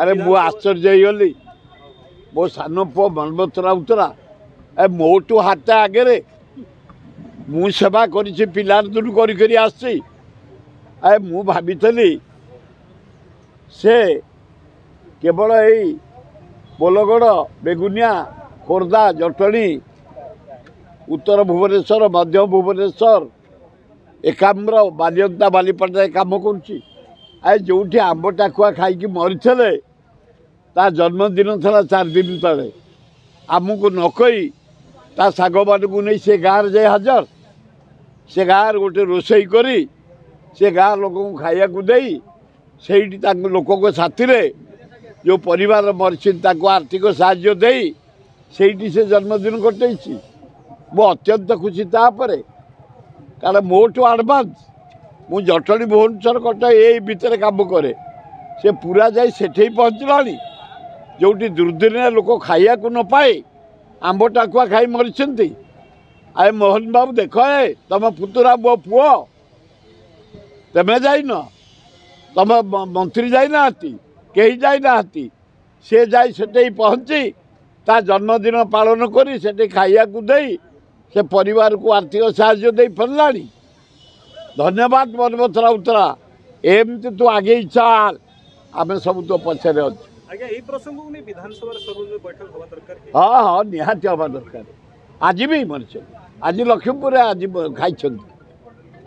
अरे मु आश्चर्य होली मो सान पु मनमत राउतरा ए मोटू हाथ आगे मु सेवा करी पिलार दूर करी आसी ए मु भावी से केवल यही बोलगड़ बेगुनिया खोर्धा जटणी उत्तर भुवनेश्वर मध्य भुवनेश्वर एकाम्र बालियंता बालीपाटा काम कर जो आंब टाकुआ खाई मरी ता जन्मदिन था 4 दिन तले आमको नकई ता साग मानू नहीं से गाँव जाए हाजर से गाँव गोटे रोसई करी से गाँ लोक खाया दे से लोक साथी जो परिवार मरी आर्थिक साहाय्य दे से जन्मदिन कटे मु अत्यंत खुशी तापर कारण मोटू आडभांस मु जटणी भुवनेश्वर कटक ये भितर काम करे से पूरा जाए सेठे पहुँचला जो दुर्दिन लोक खाया को न पाए आंब टाकुआ खाई मरी आए मोहन बाबू देख ए तुम पुतुरा मो पुओ तमें जाइन तुम मंत्री जाना कहीं जाना सी जाए से पहुँची ता जन्मदिन पालन करी से खाया को दे से परिवार को आर्थिक साहाय्य दे पारा धन्यवाद मनमथ राउतरा एमती तू आगे चल आम सब तो पछरे अच्छे हाँ हाँ निहाती हवा दरकार आज भी मरी आज लक्ष्मीपुर आज खाई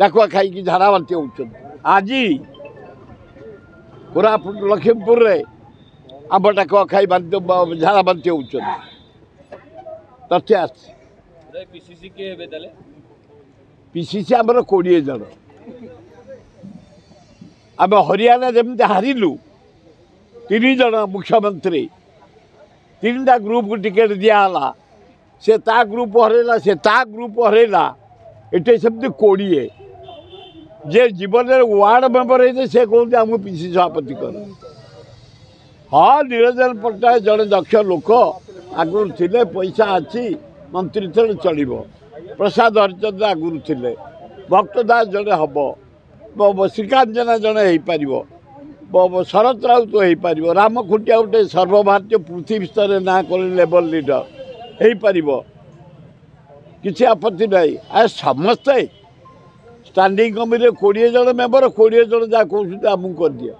टाकुआ खाई झाड़ा बांति होती आज कोरापुट लक्ष्मीपुर आंब टाकुआ खाई झाड़ा बांति होती तथ्य आस पीसीसी आमर 20 जन आम हरियाणा जमी हारिलु 3 जन मुख्यमंत्री 3टा ग्रुप को टिकेट दिहला से ता ग्रुप हरैला से ता ग्रुप हरैला ये सेमती 20 जे जीवन में वार्ड मेम्बर होते से कहते आमको पीसीसी सभापति कर हाँ निरंजन पट्टनायक जड़े दक्ष लोक आगुरी थे पैसा अच्छी मंत्री थे चलो प्रसाद हरिचंद्र आगुरी थे भक्त दास जड़े हम श्रीकांत जेना जड़े हो पार शरत राउत हो पार राम खुंटिया गोटे सर्वभारतीय पृथ्वी स्तर में ना कर लेवल लीडर हो पार किसी आपत्ति नहीं आ समस्ते स्टैंडिंग कमिटी 20 जन मेम्बर 20 जन जहाँ कहते आमको कर दिया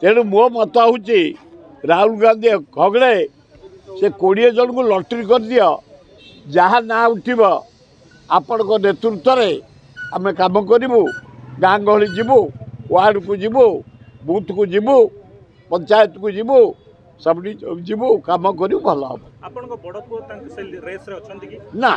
तेणु मो मत हूँ राहुल गांधी खगड़े से 20 जन को लटरी कर दियो जहाँ ना उठब आपण नेतृत्व में आम कम करूँ गाँ गहली जीवु वार्ड को जीवु बूथ को जीवु पंचायत को जीवु सब जीवु कम करूँ भल हम आपन को बड़ पुओ तांके रेस रे अछंती कि ना